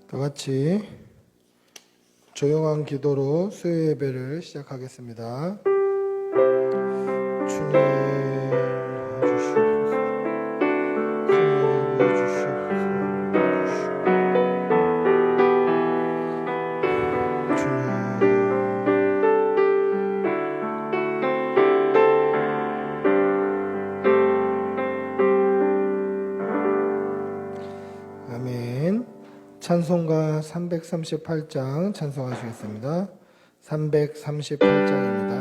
다 같이 조용한 기도로 수요 예배를 시작하겠습니다. 주님 해주시옵소서. 주님 해주시옵소서. 아멘. 찬송가 338장 찬송하시겠습니다. 338장입니다.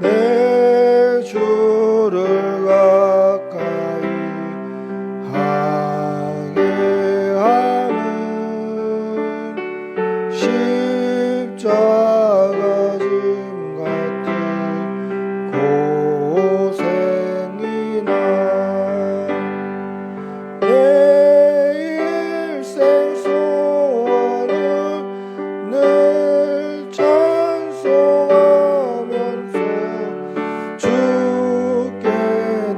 내 주를 가까이 하게 하는 십자가 짐 같은 고생이나 내 일생 소원을 늘 찬송하면서 주께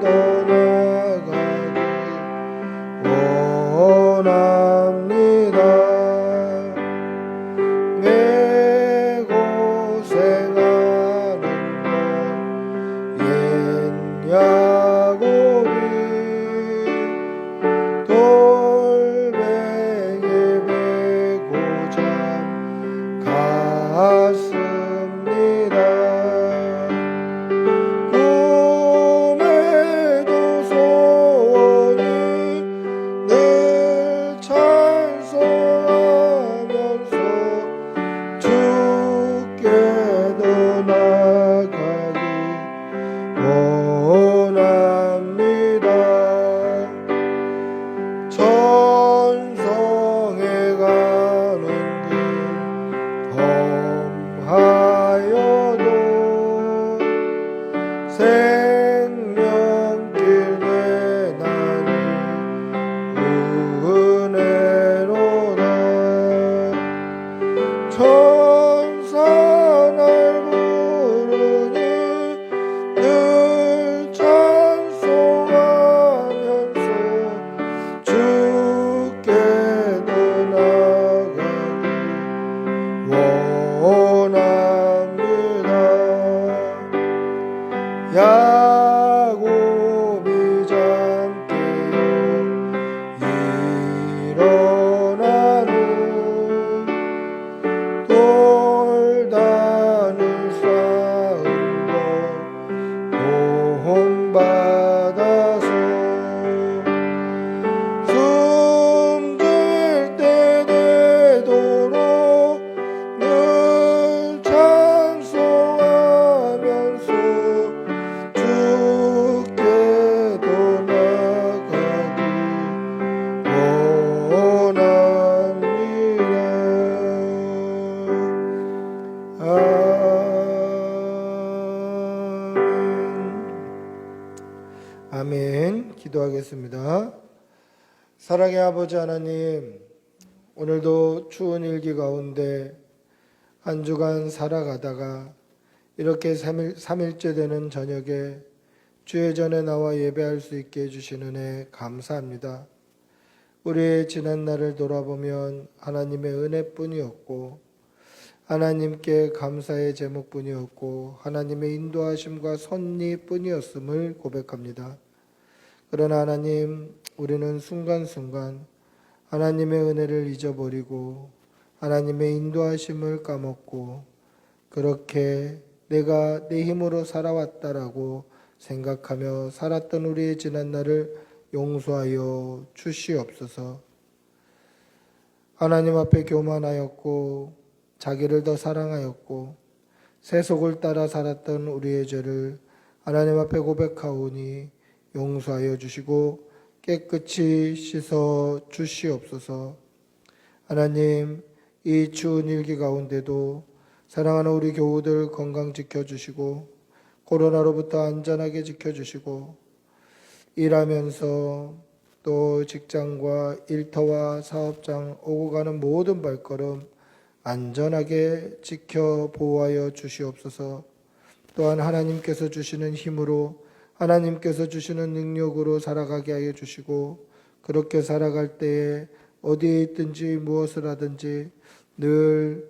더 나아가기 원합니다. 내 고생하는 건 옛 야곱이 돌멩이 베고 잠 갔습니다. 꿈에도 소원이 늘 찬송하면서 주께 더 나아가기 원합니다. 천성에 가는 길 험하여도 생명길 되나니 은혜로다. 천사 날 부르니 늘 찬송하면서 주께 더 나아가기 원합니다. 야곱이 잠깨어 일어나는 돌단을 쌓은 것 도움받아서 숨질 때 되도록 늘 찬송하면서 주께 더 나아가기 원합니다. 아멘. 아멘. 기도하겠습니다. 사랑의 아버지 하나님, 오늘도 추운 일기 가운데 한 주간 살아가다가 이렇게 3일째 되는 저녁에 주의 전에 나와 예배할 수 있게 해주신 은혜 감사합니다. 우리의 지난 날을 돌아보면 하나님의 은혜뿐이었고 하나님께 감사의 제목뿐이었고 하나님의 인도하심과 섭리뿐이었음을 고백합니다. 그러나 하나님, 우리는 순간순간 하나님의 은혜를 잊어버리고 하나님의 인도하심을 까먹고 그렇게 내가 내 힘으로 살아왔다라고 생각하며 살았던 우리의 지난 날을 용서하여 주시옵소서. 하나님 앞에 교만하였고 자기를 더 사랑하였고 세속을 따라 살았던 우리의 죄를 하나님 앞에 고백하오니 용서하여 주시고 깨끗이 씻어 주시옵소서. 하나님, 이 추운 일기 가운데도 사랑하는 우리 교우들 건강 지켜주시고 코로나로부터 안전하게 지켜주시고 일하면서 또 직장과 일터와 사업장 오고 가는 모든 발걸음 안전하게 지켜 보호하여 주시옵소서. 또한 하나님께서 주시는 힘으로 하나님께서 주시는 능력으로 살아가게 하여 주시고 그렇게 살아갈 때에 어디에 있든지 무엇을 하든지 늘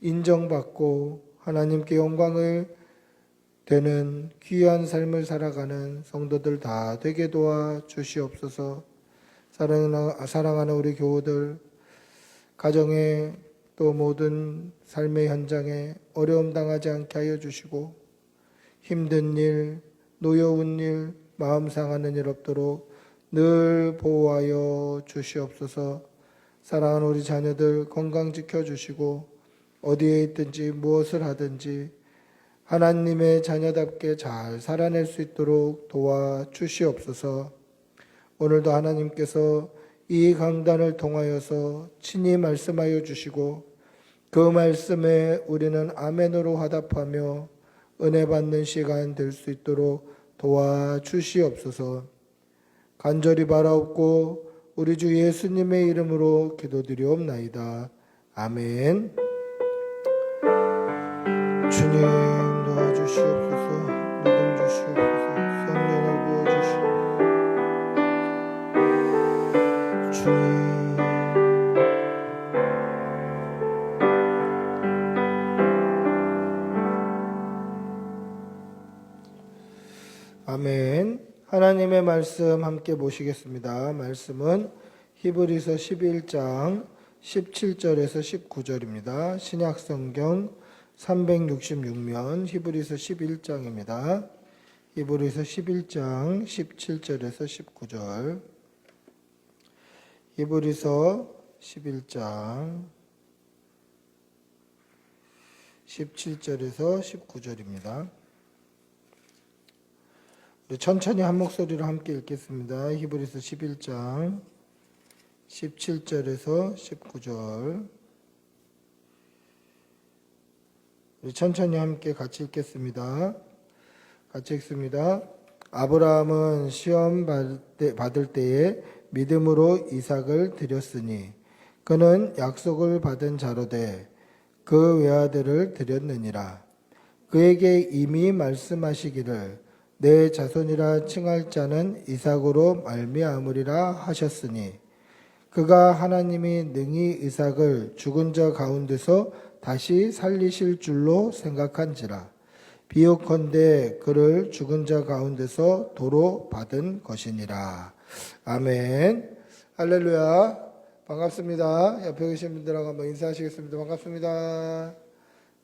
인정받고 하나님께 영광을 되는 귀한 삶을 살아가는 성도들 다 되게 도와 주시옵소서. 사랑하는 우리 교우들, 가정에 또 모든 삶의 현장에 어려움 당하지 않게 하여 주시고 힘든 일, 노여운 일, 마음 상하는 일 없도록 늘 보호하여 주시옵소서. 사랑하는 우리 자녀들 건강 지켜주시고 어디에 있든지 무엇을 하든지 하나님의 자녀답게 잘 살아낼 수 있도록 도와주시옵소서. 오늘도 하나님께서 이 강단을 통하여서 친히 말씀하여 주시고 그 말씀에 우리는 아멘으로 화답하며 은혜 받는 시간 될 수 있도록 도와주시옵소서. 간절히 바라옵고 우리 주 예수님의 이름으로 기도드리옵나이다. 아멘. 주님 도와주시옵소서. 믿음 주시옵소서. 성령을 부어주시옵소서. 주님 아멘. 하나님의 말씀 함께 보시겠습니다. 말씀은 히브리서 11장 17절에서 19절입니다. 신약성경 366면 히브리서 11장입니다. 히브리서 11장 17절에서 19절. 히브리서 11장 17절에서 19절입니다. 천천히 한 목소리로 함께 읽겠습니다. 히브리서 11장 17절에서 19절. 우리 천천히 함께 같이 읽겠습니다. 같이 읽습니다. 아브라함은 시험 받을 때에 믿음으로 이삭을 드렸으니 그는 약속을 받은 자로되 그 외아들을 드렸느니라. 그에게 이미 말씀하시기를 내 자손이라 칭할 자는 이삭으로 말미암으리라 하셨으니 그가 하나님이 능히 이삭을 죽은 자 가운데서 다시 살리실 줄로 생각한지라. 비옥컨대 그를 죽은 자 가운데서 도로 받은 것이니라. 아멘. 할렐루야. 반갑습니다. 옆에 계신 분들하고 한번 인사하시겠습니다. 반갑습니다.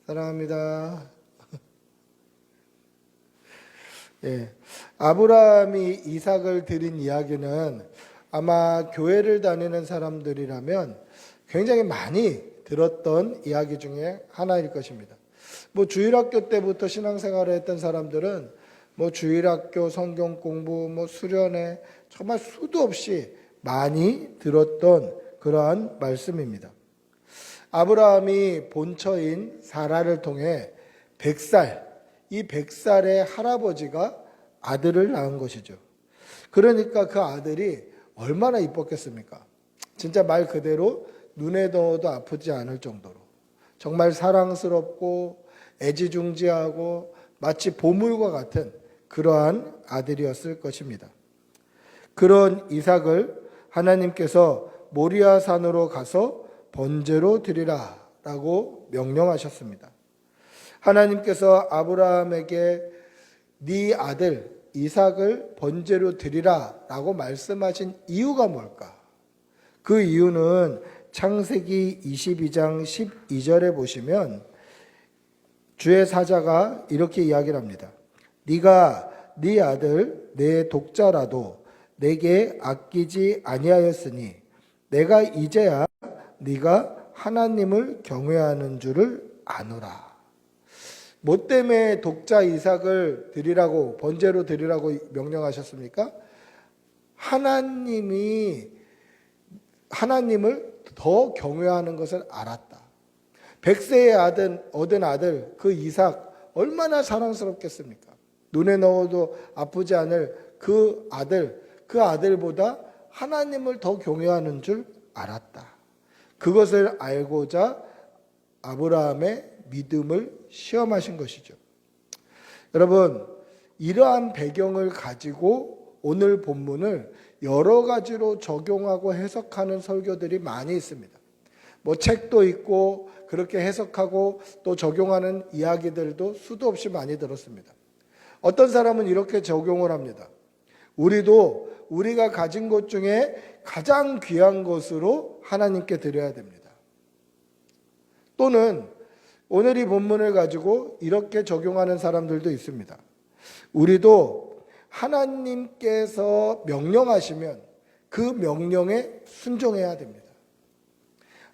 사랑합니다. 예, 아브라함이 이삭을 드린 이야기는 아마 교회를 다니는 사람들이라면 굉장히 많이 들었던 이야기 중에 하나일 것입니다. 뭐 주일학교 때부터 신앙생활을 했던 사람들은 뭐 주일학교 성경 공부 뭐 수련회 정말 수도 없이 많이 들었던 그러한 말씀입니다. 아브라함이 본처인 사라를 통해 100살, 이 100살의 할아버지가 아들을 낳은 것이죠. 그러니까 그 아들이 얼마나 이뻤겠습니까? 진짜 말 그대로 눈에 넣어도 아프지 않을 정도로 정말 사랑스럽고 애지중지하고 마치 보물과 같은 그러한 아들이었을 것입니다. 그런 이삭을 하나님께서 모리아 산으로 가서 번제로 드리라 라고 명령하셨습니다. 하나님께서 아브라함에게 네 아들 이삭을 번제로 드리라 라고 말씀하신 이유가 뭘까? 그 이유는 창세기 22장 12절에 보시면 주의 사자가 이렇게 이야기를 합니다. 네가 네 아들 내 독자라도 내게 아끼지 아니하였으니 내가 이제야 네가 하나님을 경외하는 줄을 아노라. 뭐 때문에 독자 이삭을 드리라고 번제로 드리라고 명령하셨습니까? 하나님을 더 경외하는 것을 알았다. 100세의 얻은 아들 그 이삭 얼마나 사랑스럽겠습니까? 눈에 넣어도 아프지 않을 그 아들보다 하나님을 더 경외하는 줄 알았다. 그것을 알고자 아브라함의 믿음을 시험하신 것이죠. 여러분, 이러한 배경을 가지고 오늘 본문을 여러 가지로 적용하고 해석하는 설교들이 많이 있습니다. 뭐 책도 있고 그렇게 해석하고 또 적용하는 이야기들도 수도 없이 많이 들었습니다. 어떤 사람은 이렇게 적용을 합니다. 우리도 우리가 가진 것 중에 가장 귀한 것으로 하나님께 드려야 됩니다. 또는 오늘 이 본문을 가지고 이렇게 적용하는 사람들도 있습니다. 우리도 하나님께서 명령하시면 그 명령에 순종해야 됩니다.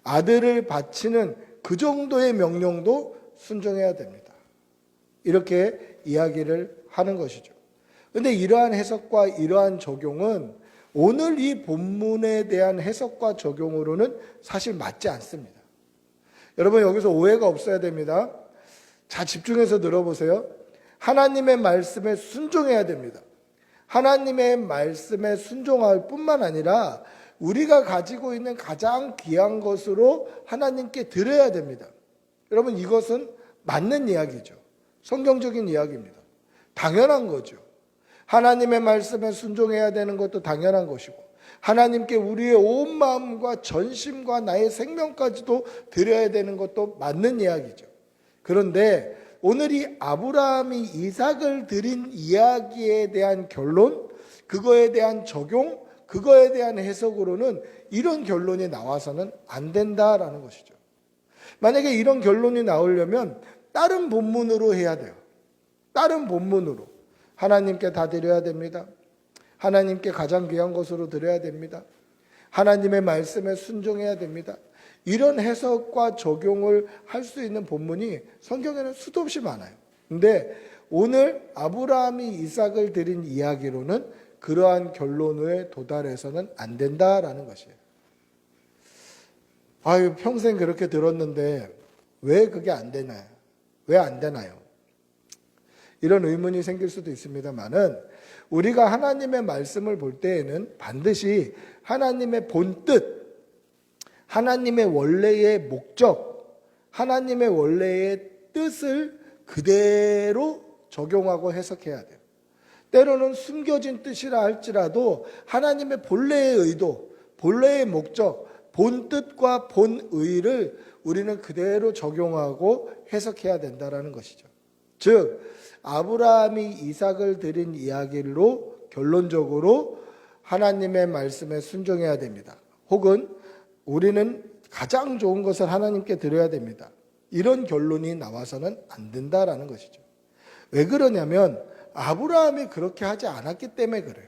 아들을 바치는 그 정도의 명령도 순종해야 됩니다. 이렇게 이야기를 하는 것이죠. 그런데 이러한 해석과 이러한 적용은 오늘 이 본문에 대한 해석과 적용으로는 사실 맞지 않습니다. 여러분, 여기서 오해가 없어야 됩니다. 자, 집중해서 들어보세요. 하나님의 말씀에 순종해야 됩니다. 하나님의 말씀에 순종할 뿐만 아니라 우리가 가지고 있는 가장 귀한 것으로 하나님께 드려야 됩니다. 여러분, 이것은 맞는 이야기죠. 성경적인 이야기입니다. 당연한 거죠. 하나님의 말씀에 순종해야 되는 것도 당연한 것이고, 하나님께 우리의 온 마음과 전심과 나의 생명까지도 드려야 되는 것도 맞는 이야기죠. 그런데 오늘 이 아브라함이 이삭을 드린 이야기에 대한 결론, 그거에 대한 적용, 그거에 대한 해석으로는 이런 결론이 나와서는 안 된다라는 것이죠. 만약에 이런 결론이 나오려면 다른 본문으로 해야 돼요. 다른 본문으로. 하나님께 다 드려야 됩니다. 하나님께 가장 귀한 것으로 드려야 됩니다. 하나님의 말씀에 순종해야 됩니다. 이런 해석과 적용을 할 수 있는 본문이 성경에는 수도 없이 많아요. 근데 오늘 아브라함이 이삭을 드린 이야기로는 그러한 결론에 도달해서는 안 된다라는 것이에요. 아유, 평생 그렇게 들었는데 왜 그게 안 되나요? 왜 안 되나요? 이런 의문이 생길 수도 있습니다만은 우리가 하나님의 말씀을 볼 때에는 반드시 하나님의 본뜻, 하나님의 원래의 목적, 하나님의 원래의 뜻을 그대로 적용하고 해석해야 돼요. 때로는 숨겨진 뜻이라 할지라도 하나님의 본래의 의도, 본래의 목적, 본뜻과 본의를 우리는 그대로 적용하고 해석해야 된다는 것이죠. 즉 아브라함이 이삭을 드린 이야기로 결론적으로 하나님의 말씀에 순종해야 됩니다. 혹은 우리는 가장 좋은 것을 하나님께 드려야 됩니다. 이런 결론이 나와서는 안 된다라는 것이죠. 왜 그러냐면 아브라함이 그렇게 하지 않았기 때문에 그래요.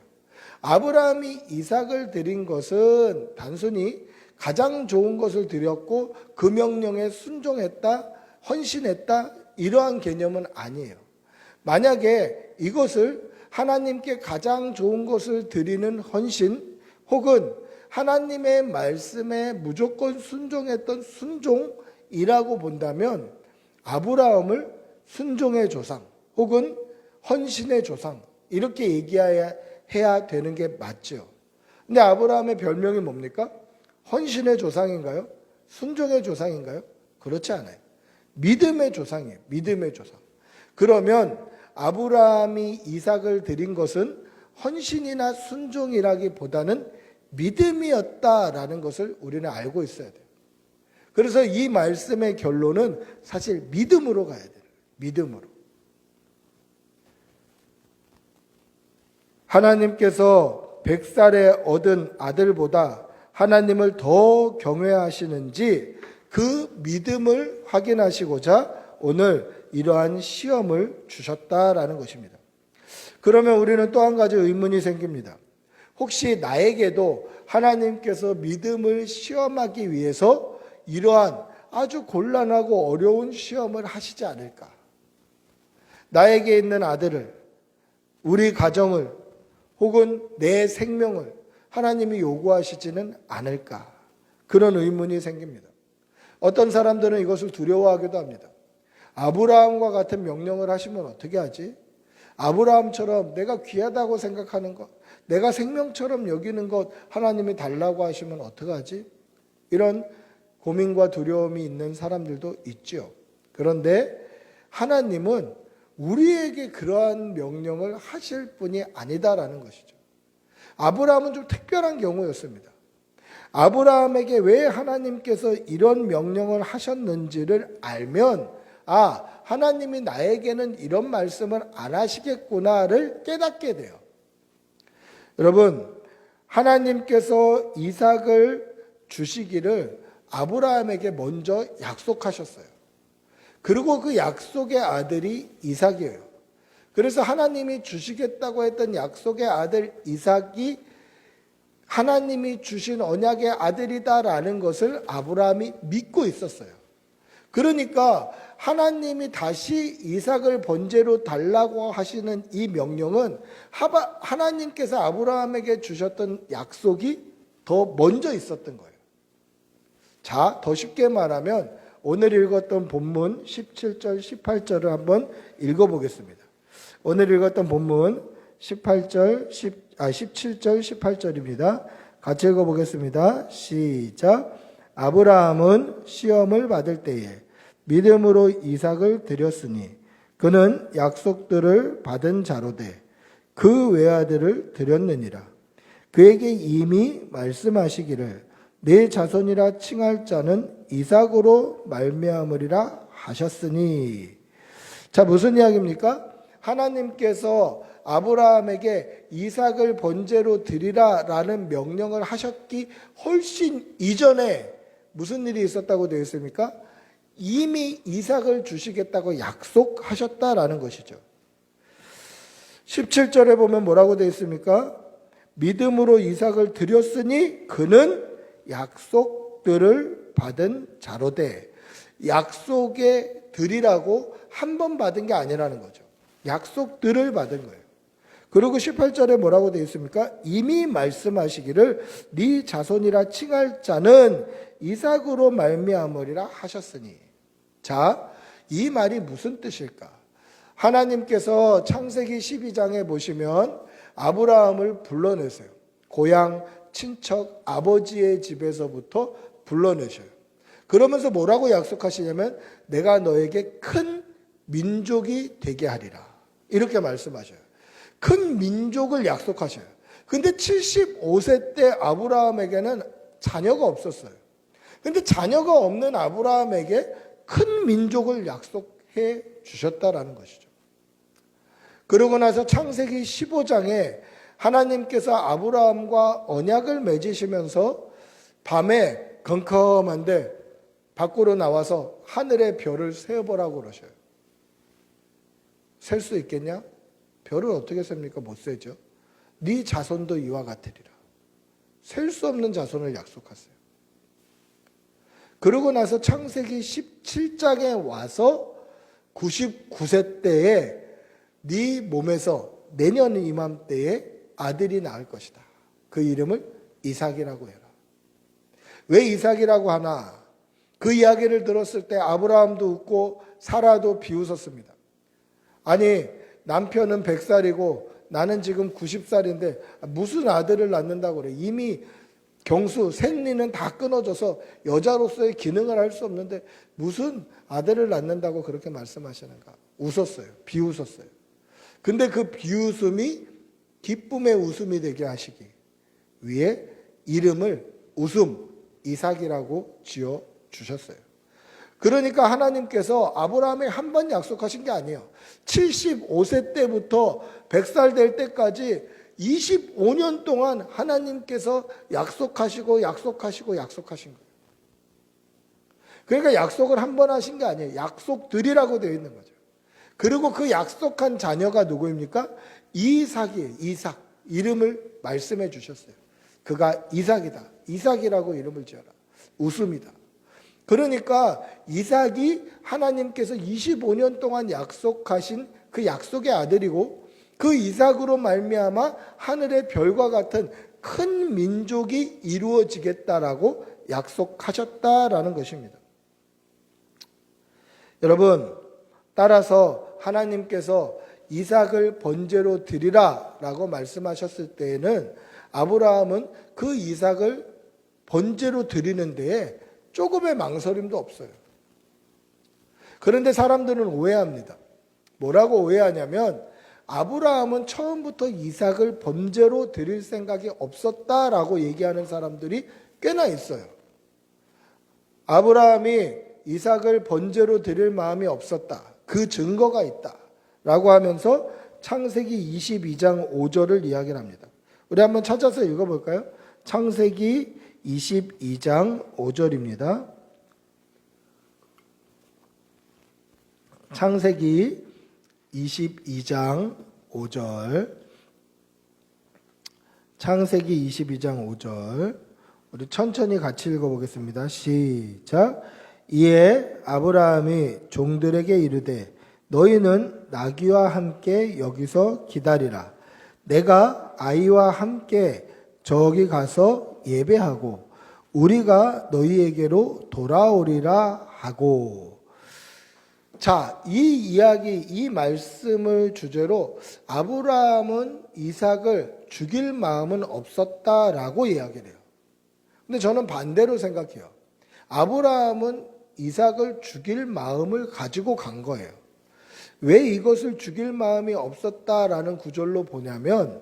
아브라함이 이삭을 드린 것은 단순히 가장 좋은 것을 드렸고 그 명령에 순종했다, 헌신했다, 이러한 개념은 아니에요. 만약에 이것을 하나님께 가장 좋은 것을 드리는 헌신 혹은 하나님의 말씀에 무조건 순종했던 순종이라고 본다면 아브라함을 순종의 조상 혹은 헌신의 조상 이렇게 얘기해야 되는 게 맞죠. 근데 아브라함의 별명이 뭡니까? 헌신의 조상인가요? 순종의 조상인가요? 그렇지 않아요. 믿음의 조상이에요. 믿음의 조상. 그러면 아브라함이 이삭을 드린 것은 헌신이나 순종이라기보다는 믿음이었다라는 것을 우리는 알고 있어야 돼요. 그래서 이 말씀의 결론은 사실 믿음으로 가야 돼요. 믿음으로. 하나님께서 100살에 얻은 아들보다 하나님을 더 경외하시는지 그 믿음을 확인하시고자 오늘 이러한 시험을 주셨다라는 것입니다. 그러면 우리는 또 한 가지 의문이 생깁니다. 혹시 나에게도 하나님께서 믿음을 시험하기 위해서 이러한 아주 곤란하고 어려운 시험을 하시지 않을까? 나에게 있는 아들을, 우리 가정을, 혹은 내 생명을 하나님이 요구하시지는 않을까? 그런 의문이 생깁니다. 어떤 사람들은 이것을 두려워하기도 합니다. 아브라함과 같은 명령을 하시면 어떻게 하지? 아브라함처럼 내가 귀하다고 생각하는 것, 내가 생명처럼 여기는 것 하나님이 달라고 하시면 어떡하지? 이런 고민과 두려움이 있는 사람들도 있죠. 그런데 하나님은 우리에게 그러한 명령을 하실 분이 아니다라는 것이죠. 아브라함은 좀 특별한 경우였습니다. 아브라함에게 왜 하나님께서 이런 명령을 하셨는지를 알면 하나님이 나에게는 이런 말씀을 안 하시겠구나를 깨닫게 돼요. 여러분, 하나님께서 이삭을 주시기를 아브라함에게 먼저 약속하셨어요. 그리고 그 약속의 아들이 이삭이에요. 그래서 하나님이 주시겠다고 했던 약속의 아들 이삭이 하나님이 주신 언약의 아들이다라는 것을 아브라함이 믿고 있었어요. 그러니까 하나님이 다시 이삭을 번제로 달라고 하시는 이 명령은 하나님께서 아브라함에게 주셨던 약속이 더 먼저 있었던 거예요. 자, 더 쉽게 말하면 오늘 읽었던 본문 17절, 18절을 한번 읽어보겠습니다. 오늘 읽었던 본문 17절, 18절입니다. 같이 읽어보겠습니다. 시작. 아브라함은 시험을 받을 때에 믿음으로 이삭을 드렸으니 그는 약속들을 받은 자로되 그 외아들을 드렸느니라. 그에게 이미 말씀하시기를 내 자손이라 칭할 자는 이삭으로 말미암으리라 하셨으니. 자, 무슨 이야기입니까? 하나님께서 아브라함에게 이삭을 번제로 드리라라는 명령을 하셨기 훨씬 이전에 무슨 일이 있었다고 되어 있습니까? 이미 이삭을 주시겠다고 약속하셨다라는 것이죠. 17절에 보면 뭐라고 되어 있습니까? 믿음으로 이삭을 드렸으니 그는 약속들을 받은 자로되. 약속에 드리라고 한 번 받은 게 아니라는 거죠. 약속들을 받은 거예요. 그리고 18절에 뭐라고 되어 있습니까? 이미 말씀하시기를 네 자손이라 칭할 자는 이삭으로 말미암으리라 하셨으니. 자, 이 말이 무슨 뜻일까? 하나님께서 창세기 12장에 보시면 아브라함을 불러내세요. 고향, 친척, 아버지의 집에서부터 불러내셔요. 그러면서 뭐라고 약속하시냐면 내가 너에게 큰 민족이 되게 하리라. 이렇게 말씀하셔요. 큰 민족을 약속하셔요. 근데 75세 때 아브라함에게는 자녀가 없었어요. 근데 자녀가 없는 아브라함에게 큰 민족을 약속해 주셨다라는 것이죠. 그러고 나서 창세기 15장에 하나님께서 아브라함과 언약을 맺으시면서 밤에 컴컴한데 밖으로 나와서 하늘의 별을 세어보라고 그러셔요. 셀 수 있겠냐? 별을 어떻게 셉니까? 못 세죠. 네 자손도 이와 같으리라. 셀 수 없는 자손을 약속하세요. 그러고 나서 창세기 17장에 와서 99세 때에 네 몸에서 내년 이맘때에 아들이 낳을 것이다. 그 이름을 이삭이라고 해라. 왜 이삭이라고 하나? 그 이야기를 들었을 때 아브라함도 웃고 사라도 비웃었습니다. 아니, 남편은 100살이고 나는 지금 90살인데 무슨 아들을 낳는다고 그래. 이미 경수, 생리는 다 끊어져서 여자로서의 기능을 할 수 없는데 무슨 아들을 낳는다고 그렇게 말씀하시는가. 웃었어요. 비웃었어요. 근데 그 비웃음이 기쁨의 웃음이 되게 하시기 위해 이름을 웃음, 이삭이라고 지어 주셨어요. 그러니까 하나님께서 아브라함에 한 번 약속하신 게 아니에요. 75세 때부터 100살 될 때까지 25년 동안 하나님께서 약속하시고 약속하신 거예요. 그러니까 약속을 한 번 하신 게 아니에요. 약속들이라고 되어 있는 거죠. 그리고 그 약속한 자녀가 누구입니까? 이삭이에요. 이삭. 이름을 말씀해 주셨어요. 그가 이삭이다. 이삭이라고 이름을 지어라. 웃음이다. 그러니까 이삭이 하나님께서 25년 동안 약속하신 그 약속의 아들이고 그 이삭으로 말미암아 하늘의 별과 같은 큰 민족이 이루어지겠다라고 약속하셨다라는 것입니다. 여러분, 따라서 하나님께서 이삭을 번제로 드리라라고 말씀하셨을 때에는 아브라함은 그 이삭을 번제로 드리는 데에 조금의 망설임도 없어요. 그런데 사람들은 오해합니다. 뭐라고 오해하냐면 아브라함은 처음부터 이삭을 번제로 드릴 생각이 없었다라고 얘기하는 사람들이 꽤나 있어요. 아브라함이 이삭을 번제로 드릴 마음이 없었다. 그 증거가 있다. 라고 하면서 창세기 22장 5절을 이야기를 합니다. 우리 한번 찾아서 읽어볼까요? 창세기 22장 5절입니다. 창세기 22장 5절. 창세기 22장 5절. 우리 천천히 같이 읽어보겠습니다. 시작. 이에 아브라함이 종들에게 이르되 너희는 나귀와 함께 여기서 기다리라. 내가 아이와 함께 저기 가서 예배하고 우리가 너희에게로 돌아오리라 하고. 자, 이 이야기, 이 말씀을 주제로 아브라함은 이삭을 죽일 마음은 없었다라고 이야기를 해요. 근데 저는 반대로 생각해요. 아브라함은 이삭을 죽일 마음을 가지고 간 거예요. 왜 이것을 죽일 마음이 없었다라는 구절로 보냐면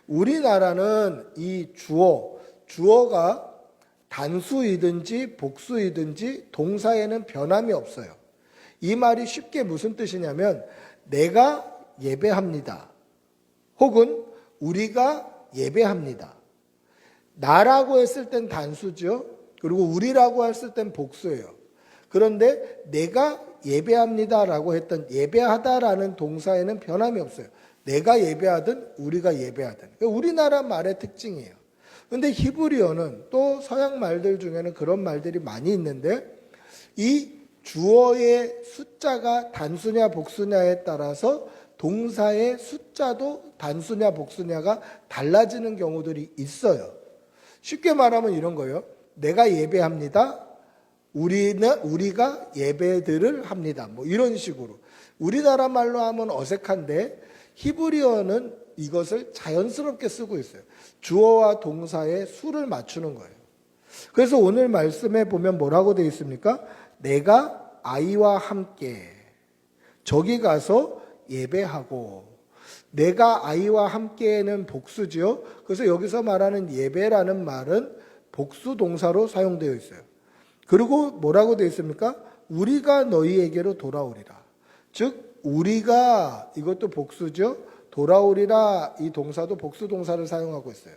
우리나라는 이 주어가 단수이든지 복수이든지 동사에는 변함이 없어요. 이 말이 쉽게 무슨 뜻이냐면 내가 예배합니다. 혹은 우리가 예배합니다. 나라고 했을 땐 단수죠. 그리고 우리라고 했을 땐 복수예요. 그런데 내가 예배합니다라고 했던 예배하다라는 동사에는 변함이 없어요. 내가 예배하든 우리가 예배하든. 우리나라 말의 특징이에요. 그런데 히브리어는 또 서양 말들 중에는 그런 말들이 많이 있는데 이 주어의 숫자가 단수냐 복수냐에 따라서 동사의 숫자도 단수냐 복수냐가 달라지는 경우들이 있어요. 쉽게 말하면 이런 거예요. 내가 예배합니다. 우리가 예배들을 합니다. 뭐 이런 식으로. 우리나라 말로 하면 어색한데 히브리어는 이것을 자연스럽게 쓰고 있어요. 주어와 동사의 수를 맞추는 거예요. 그래서 오늘 말씀에 보면 뭐라고 되어 있습니까? 내가 아이와 함께 저기 가서 예배하고. 내가 아이와 함께는 복수지요. 그래서 여기서 말하는 예배라는 말은 복수 동사로 사용되어 있어요. 그리고 뭐라고 되어 있습니까? 우리가 너희에게로 돌아오리라. 즉 우리가, 이것도 복수죠. 돌아오리라, 이 동사도 복수 동사를 사용하고 있어요.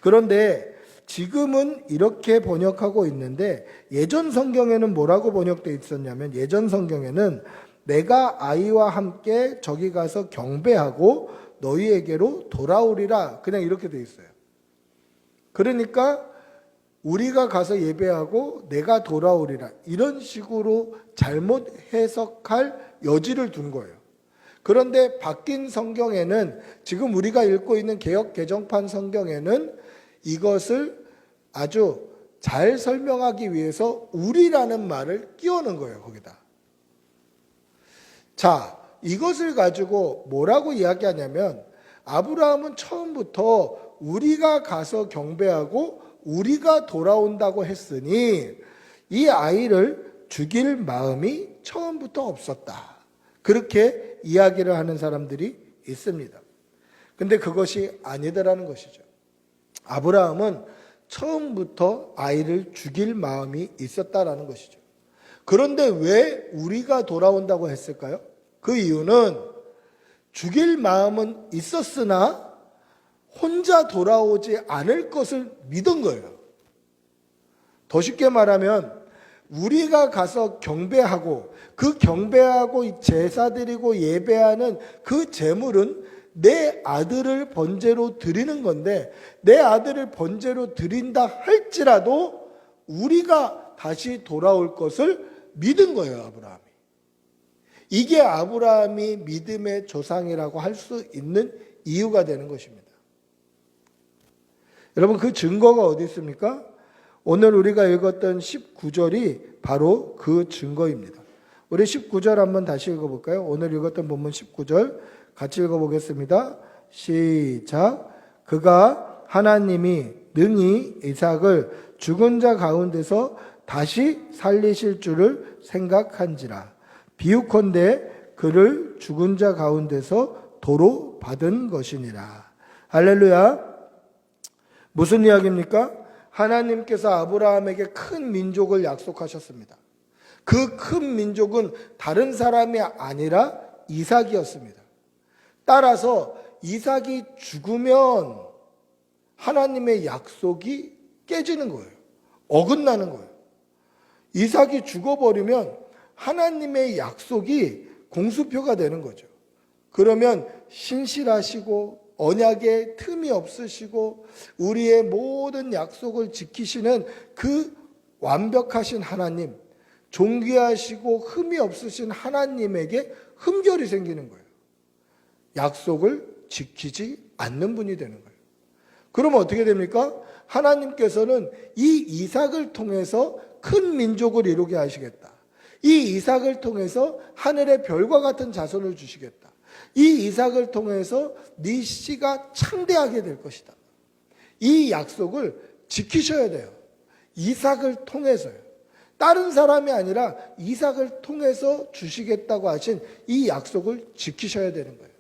그런데 지금은 이렇게 번역하고 있는데 예전 성경에는 뭐라고 번역되어 있었냐면 예전 성경에는 내가 아이와 함께 저기 가서 경배하고 너희에게로 돌아오리라, 그냥 이렇게 되어 있어요. 그러니까 우리가 가서 예배하고 내가 돌아오리라, 이런 식으로 잘못 해석할 여지를 둔 거예요. 그런데 바뀐 성경에는, 지금 우리가 읽고 있는 개역 개정판 성경에는 이것을 아주 잘 설명하기 위해서 우리라는 말을 끼워넣은 거예요, 거기다. 자, 이것을 가지고 뭐라고 이야기하냐면 아브라함은 처음부터 우리가 가서 경배하고 우리가 돌아온다고 했으니 이 아이를 죽일 마음이 처음부터 없었다. 그렇게 이야기를 하는 사람들이 있습니다. 근데 그것이 아니더라는 것이죠. 아브라함은 처음부터 아이를 죽일 마음이 있었다라는 것이죠. 그런데 왜 우리가 돌아온다고 했을까요? 그 이유는 죽일 마음은 있었으나 혼자 돌아오지 않을 것을 믿은 거예요. 더 쉽게 말하면 우리가 가서 경배하고 그 경배하고 제사 드리고 예배하는 그 제물은 내 아들을 번제로 드리는 건데 내 아들을 번제로 드린다 할지라도 우리가 다시 돌아올 것을 믿은 거예요, 아브라함이. 이게 아브라함이 믿음의 조상이라고 할 수 있는 이유가 되는 것입니다. 여러분, 그 증거가 어디 있습니까? 오늘 우리가 읽었던 19절이 바로 그 증거입니다. 우리 19절 한번 다시 읽어볼까요? 오늘 읽었던 본문 19절 같이 읽어보겠습니다. 시작. 그가 하나님이 능히 이삭을 죽은 자 가운데서 다시 살리실 줄을 생각한지라. 비유컨대 그를 죽은 자 가운데서 도로 받은 것이니라. 할렐루야. 무슨 이야기입니까? 하나님께서 아브라함에게 큰 민족을 약속하셨습니다. 그 큰 민족은 다른 사람이 아니라 이삭이었습니다. 따라서 이삭이 죽으면 하나님의 약속이 깨지는 거예요. 어긋나는 거예요. 이삭이 죽어버리면 하나님의 약속이 공수표가 되는 거죠. 그러면 신실하시고 언약에 틈이 없으시고 우리의 모든 약속을 지키시는 그 완벽하신 하나님, 존귀하시고 흠이 없으신 하나님에게 흠결이 생기는 거예요. 약속을 지키지 않는 분이 되는 거예요. 그러면 어떻게 됩니까? 하나님께서는 이 이삭을 통해서 큰 민족을 이루게 하시겠다. 이 이삭을 통해서 하늘의 별과 같은 자손을 주시겠다. 이 이삭을 통해서 네 씨가 창대하게 될 것이다. 이 약속을 지키셔야 돼요. 이삭을 통해서요. 다른 사람이 아니라 이삭을 통해서 주시겠다고 하신 이 약속을 지키셔야 되는 거예요.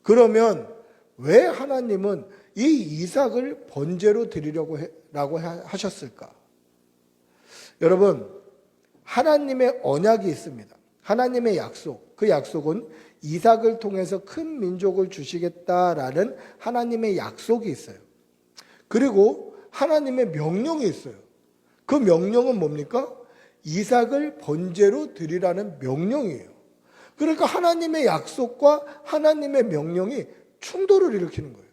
그러면 왜 하나님은 이 이삭을 번제로 드리려고 하셨을까? 여러분, 하나님의 언약이 있습니다. 하나님의 약속, 그 약속은 이삭을 통해서 큰 민족을 주시겠다라는 하나님의 약속이 있어요. 그리고 하나님의 명령이 있어요. 그 명령은 뭡니까? 이삭을 번제로 드리라는 명령이에요. 그러니까 하나님의 약속과 하나님의 명령이 충돌을 일으키는 거예요.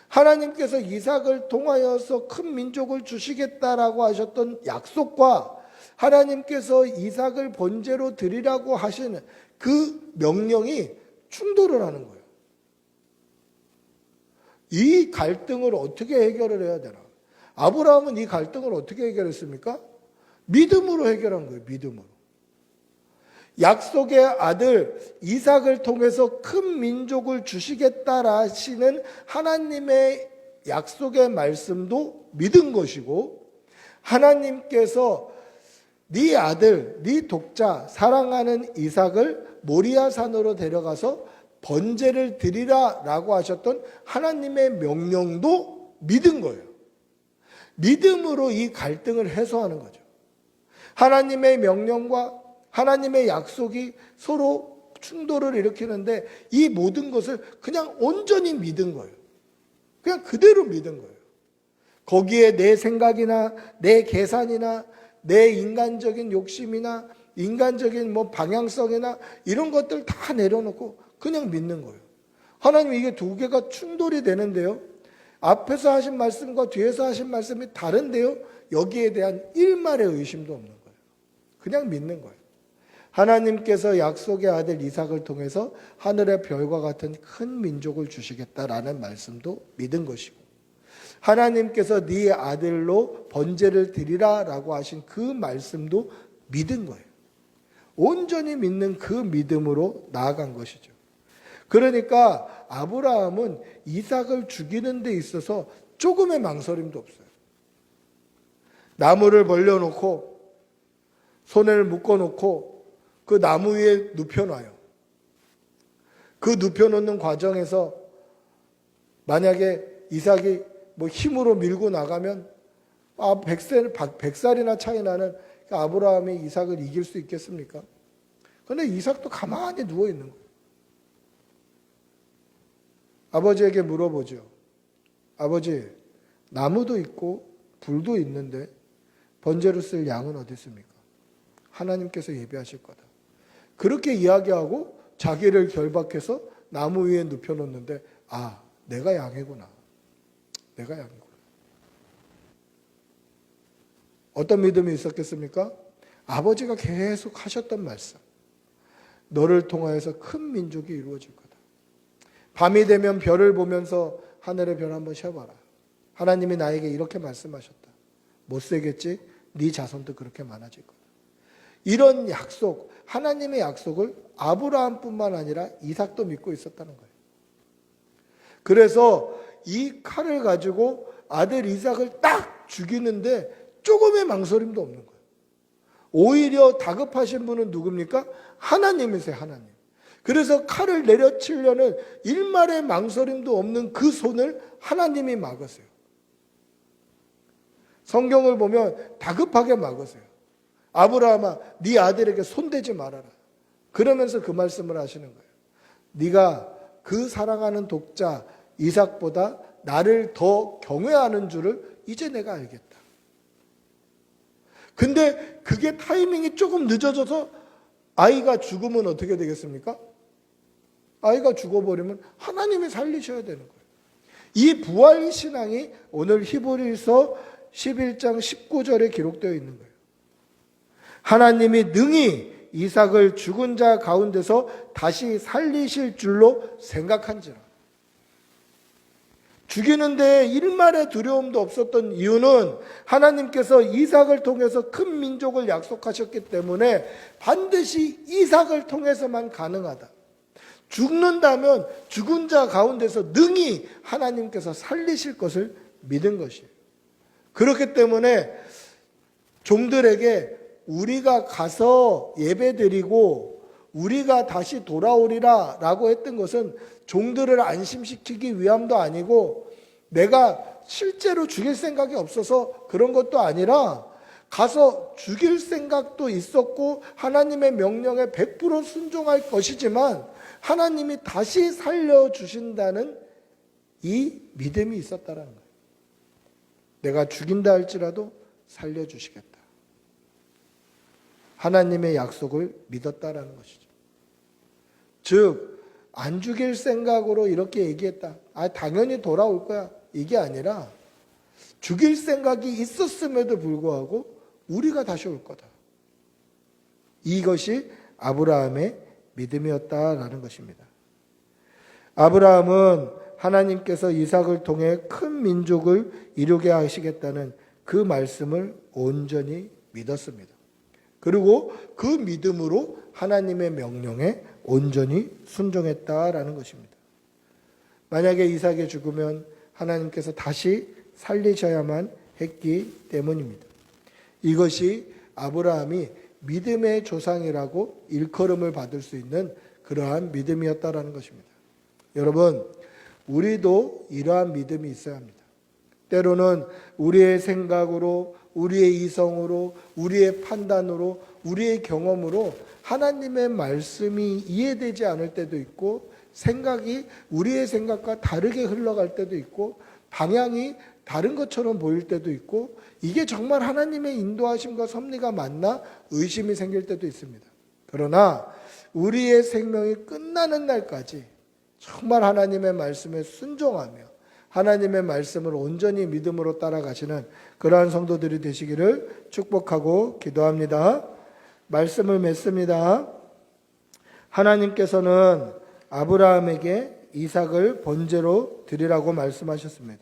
하나님께서 이삭을 통하여서 큰 민족을 주시겠다라고 하셨던 약속과 하나님께서 이삭을 번제로 드리라고 하시는 그 명령이 충돌을 하는 거예요. 이 갈등을 어떻게 해결을 해야 되나? 아브라함은 이 갈등을 어떻게 해결했습니까? 믿음으로 해결한 거예요. 믿음으로. 약속의 아들 이삭을 통해서 큰 민족을 주시겠다 하시는 하나님의 약속의 말씀도 믿은 것이고, 하나님께서 네 아들, 네 독자, 사랑하는 이삭을 모리아 산으로 데려가서 번제를 드리라 라고 하셨던 하나님의 명령도 믿은 거예요. 믿음으로 이 갈등을 해소하는 거죠. 하나님의 명령과 하나님의 약속이 서로 충돌을 일으키는데 이 모든 것을 그냥 온전히 믿은 거예요. 그냥 그대로 믿은 거예요. 거기에 내 생각이나 내 계산이나 내 인간적인 욕심이나 인간적인 방향성이나 이런 것들 다 내려놓고 그냥 믿는 거예요. 하나님, 이게 두 개가 충돌이 되는데요. 앞에서 하신 말씀과 뒤에서 하신 말씀이 다른데요. 여기에 대한 일말의 의심도 없는 거예요. 그냥 믿는 거예요. 하나님께서 약속의 아들 이삭을 통해서 하늘의 별과 같은 큰 민족을 주시겠다라는 말씀도 믿은 것이고, 하나님께서 네 아들로 번제를 드리라라고 하신 그 말씀도 믿은 거예요. 온전히 믿는 그 믿음으로 나아간 것이죠. 그러니까 아브라함은 이삭을 죽이는 데 있어서 조금의 망설임도 없어요. 나무를 벌려놓고 손을 묶어놓고 그 나무 위에 눕혀놔요. 그 눕혀놓는 과정에서 만약에 이삭이 힘으로 밀고 나가면 100살이나 차이 나는 아브라함이 이삭을 이길 수 있겠습니까? 그런데 이삭도 가만히 누워있는 거예요. 아버지에게 물어보죠. 아버지, 나무도 있고 불도 있는데 번제로 쓸 양은 어디 있습니까? 하나님께서 예비하실 거다. 그렇게 이야기하고 자기를 결박해서 나무 위에 눕혀놓는데, 내가 양이구나. 내가 양이구나. 어떤 믿음이 있었겠습니까? 아버지가 계속 하셨던 말씀. 너를 통하여서 큰 민족이 이루어질 거다. 밤이 되면 별을 보면서 하늘의 별 한번 쉬어봐라. 하나님이 나에게 이렇게 말씀하셨다. 못 살겠지? 네 자손도 그렇게 많아질 거다. 이런 약속, 하나님의 약속을 아브라함뿐만 아니라 이삭도 믿고 있었다는 거예요. 그래서 이 칼을 가지고 아들 이삭을 딱 죽이는데 조금의 망설임도 없는 거예요. 오히려 다급하신 분은 누굽니까? 하나님이세요, 하나님. 그래서 칼을 내려치려는 일말의 망설임도 없는 그 손을 하나님이 막으세요. 성경을 보면 다급하게 막으세요. 아브라함아, 네 아들에게 손대지 말아라. 그러면서 그 말씀을 하시는 거예요. 네가 그 사랑하는 독자 이삭보다 나를 더 경외하는 줄을 이제 내가 알겠다. 근데 그게 타이밍이 조금 늦어져서 아이가 죽으면 어떻게 되겠습니까? 아이가 죽어버리면 하나님이 살리셔야 되는 거예요. 이 부활신앙이 오늘 히브리서 11장 19절에 기록되어 있는 거예요. 하나님이 능히 이삭을 죽은 자 가운데서 다시 살리실 줄로 생각한지라. 죽이는데 일말의 두려움도 없었던 이유는 하나님께서 이삭을 통해서 큰 민족을 약속하셨기 때문에 반드시 이삭을 통해서만 가능하다. 죽는다면 죽은 자 가운데서 능히 하나님께서 살리실 것을 믿은 것이에요. 그렇기 때문에 종들에게 우리가 가서 예배드리고 우리가 다시 돌아오리라 라고 했던 것은 종들을 안심시키기 위함도 아니고 내가 실제로 죽일 생각이 없어서 그런 것도 아니라 가서 죽일 생각도 있었고 하나님의 명령에 100% 순종할 것이지만 하나님이 다시 살려주신다는 이 믿음이 있었다는 거예요. 내가 죽인다 할지라도 살려주시겠다. 하나님의 약속을 믿었다라는 것이죠. 즉 안 죽일 생각으로 이렇게 얘기했다. 당연히 돌아올 거야. 이게 아니라 죽일 생각이 있었음에도 불구하고 우리가 다시 올 거다. 이것이 아브라함의 믿음이었다라는 것입니다. 아브라함은 하나님께서 이삭을 통해 큰 민족을 이루게 하시겠다는 그 말씀을 온전히 믿었습니다. 그리고 그 믿음으로 하나님의 명령에 온전히 순종했다라는 것입니다. 만약에 이삭이 죽으면 하나님께서 다시 살리셔야만 했기 때문입니다. 이것이 아브라함이 믿음의 조상이라고 일컬음을 받을 수 있는 그러한 믿음이었다라는 것입니다. 여러분, 우리도 이러한 믿음이 있어야 합니다. 때로는 우리의 생각으로, 우리의 이성으로, 우리의 판단으로, 우리의 경험으로 하나님의 말씀이 이해되지 않을 때도 있고 생각이 우리의 생각과 다르게 흘러갈 때도 있고 방향이 다른 것처럼 보일 때도 있고 이게 정말 하나님의 인도하심과 섭리가 맞나 의심이 생길 때도 있습니다. 그러나 우리의 생명이 끝나는 날까지 정말 하나님의 말씀에 순종하며 하나님의 말씀을 온전히 믿음으로 따라가시는 그러한 성도들이 되시기를 축복하고 기도합니다. 말씀을 맺습니다. 하나님께서는 아브라함에게 이삭을 번제로 드리라고 말씀하셨습니다.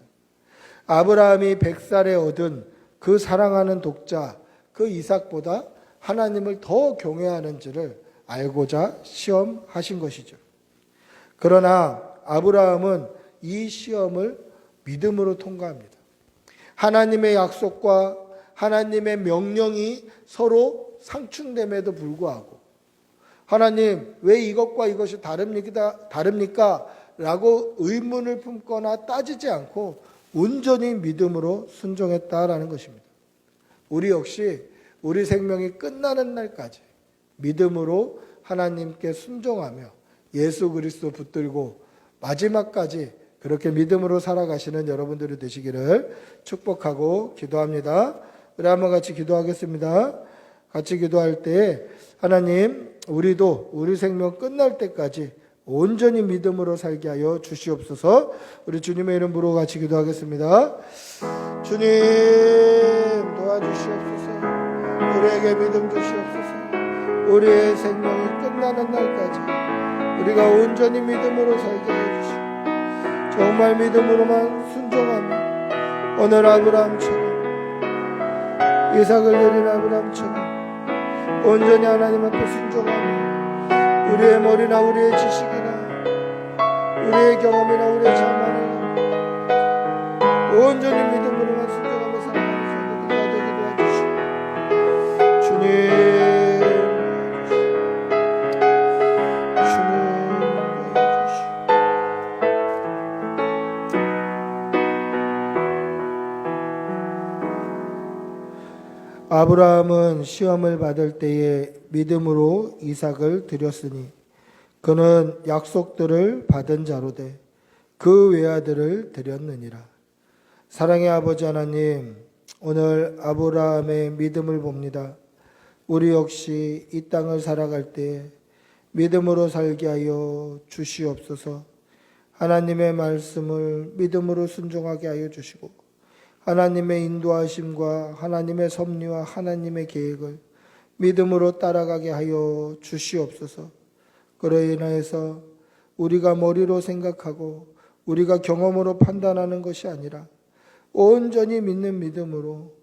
아브라함이 100살에 얻은 그 사랑하는 독자 그 이삭보다 하나님을 더 경외하는지를 알고자 시험하신 것이죠. 그러나 아브라함은 이 시험을 믿음으로 통과합니다. 하나님의 약속과 하나님의 명령이 서로 상충됨에도 불구하고 하나님 왜 이것과 이것이 다릅니까? 라고 의문을 품거나 따지지 않고 온전히 믿음으로 순종했다라는 것입니다. 우리 역시 우리 생명이 끝나는 날까지 믿음으로 하나님께 순종하며 예수 그리스도 붙들고 마지막까지 그렇게 믿음으로 살아가시는 여러분들이 되시기를 축복하고 기도합니다. 우리 한번 같이 기도하겠습니다. 같이 기도할 때 하나님 우리도 우리 생명 끝날 때까지 온전히 믿음으로 살게 하여 주시옵소서. 우리 주님의 이름으로 같이 기도하겠습니다. 주님 도와주시옵소서. 우리에게 믿음 주시옵소서. 우리의 생명이 끝나는 날까지 우리가 온전히 믿음으로 살게 해주시옵소서. 정말 믿음으로만 순종하며 오늘 아브라함처럼 이삭을 드린 아브라함처럼 온전히 하나님 앞에 순종하며 우리의 머리나 우리의 지식이나 우리의 경험이나 우리의 자만이나 온전히 믿음으로만 순종하며 살아가는 성도들이 되게 도와주시고 주님 아브라함은 시험을 받을 때에 믿음으로 이삭을 드렸으니 그는 약속들을 받은 자로되 그 외아들을 드렸느니라. 사랑의 아버지 하나님, 오늘 아브라함의 믿음을 봅니다. 우리 역시 이 땅을 살아갈 때 믿음으로 살게 하여 주시옵소서. 하나님의 말씀을 믿음으로 순종하게 하여 주시고 하나님의 인도하심과 하나님의 섭리와 하나님의 계획을 믿음으로 따라가게 하여 주시옵소서. 그로 인하여서 우리가 머리로 생각하고 우리가 경험으로 판단하는 것이 아니라 온전히 믿는 믿음으로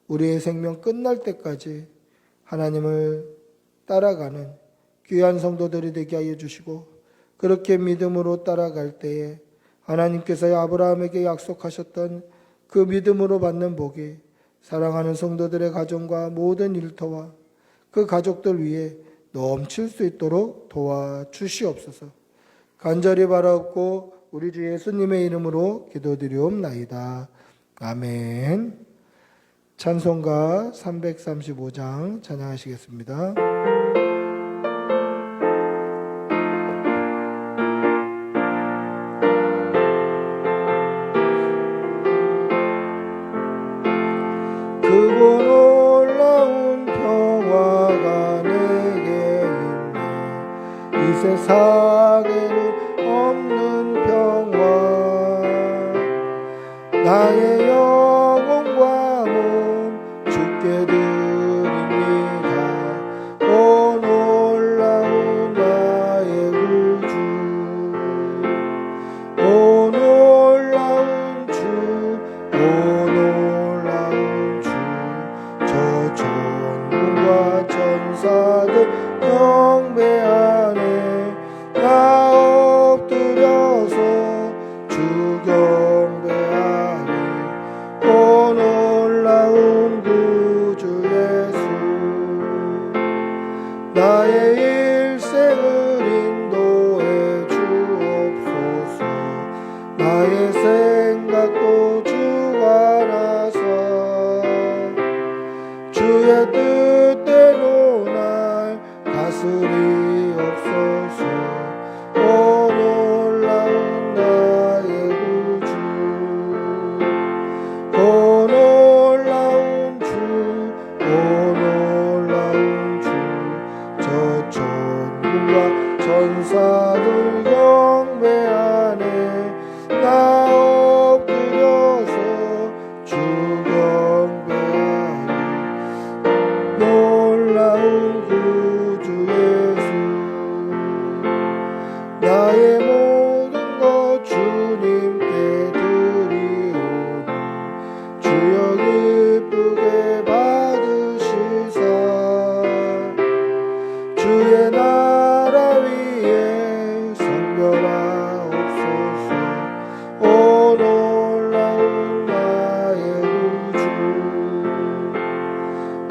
우리의 생명 끝날 때까지 하나님을 따라가는 귀한 성도들이 되게 하여 주시고, 그렇게 믿음으로 따라갈 때에 하나님께서 아브라함에게 약속하셨던 그 믿음으로 받는 복이 사랑하는 성도들의 가정과 모든 일터와 그 가족들 위에 넘칠 수 있도록 도와주시옵소서. 간절히 바라옵고 우리 주 예수님의 이름으로 기도드리옵나이다. 아멘. 찬송가 335장 찬양하시겠습니다. 크고 놀라운 평화가 내게 있네. 이 세상에는 없는 평화. 나의 영혼과 몸 주께 드립니다. 오 놀라운 나의 구주, 오 놀라운 주, 오 놀라운 주. 저 천군과 천사들 경배 안에 나 엎드려서 주 경배하리. 오 놀라운 구주 예수, 나의 일생을 인도해 주옵소서. 나의 생각도 주관하사 주의 뜻대로 날 다스리옵소서. 오 놀라운 나의 구주, 오 놀라운 주, 오 놀라운 주. 저 천군과 천사들 경배 안에 나 엎드려서 주 경배하리. 놀라운 구주 예수, 나의 모든 것 주님께 드리오니 주여 기쁘게 받으시사 주의 나라 위에 선별하옵소서. 오 놀라운 나의 구주,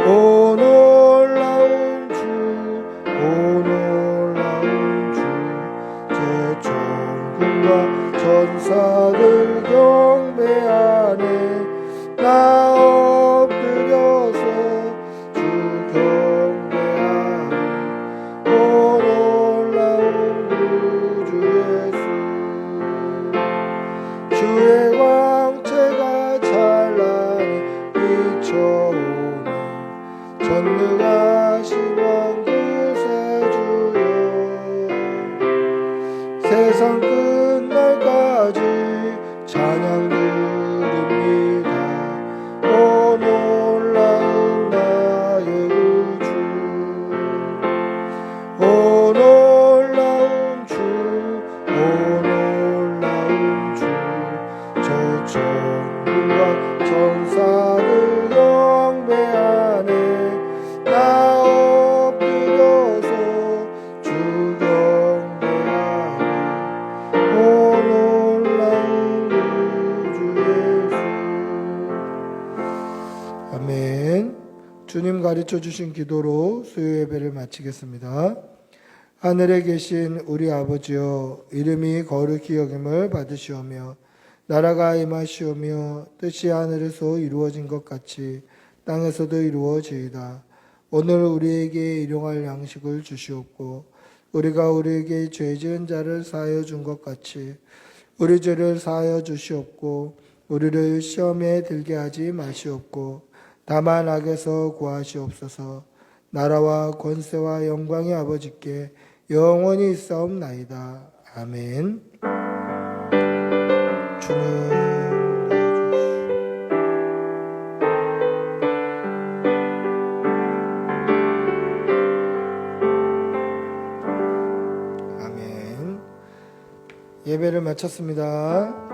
오 놀라운 주, 오 놀라운 주. 저 천군과 천사들 경배 안에 나 엎드려서 주 경배하리. 오 놀라운 구주 예수, 주의 광채가 찬란히 비춰오네. 전능하신 왕 구세주여, 세상 끝날까지 찬양 드립니다. 오 놀라운 나의 구주, 오 놀라운 주, 오 놀라운 주. 저 천군과 천사들 경배 안에 나 엎드려서 주 경배하리. 오 놀라운 구주 예수. 아멘. 주님 가르쳐 주신 기도로 수요 예배를 마치겠습니다. 하늘에 계신 우리 아버지여, 이름이 거룩히 여김을 받으시오며 나라가 임하시오며 뜻이 하늘에서 이루어진 것 같이 땅에서도 이루어지이다. 오늘 우리에게 일용할 양식을 주시옵고 우리가 우리에게 죄 지은 자를 사하여 준 것 같이 우리 죄를 사하여 주시옵고 우리를 시험에 들게 하지 마시옵고 다만 악에서 구하시옵소서. 나라와 권세와 영광의 아버지께 영원히 있사옵나이다. 아멘. 주는 예배를 마쳤습니다.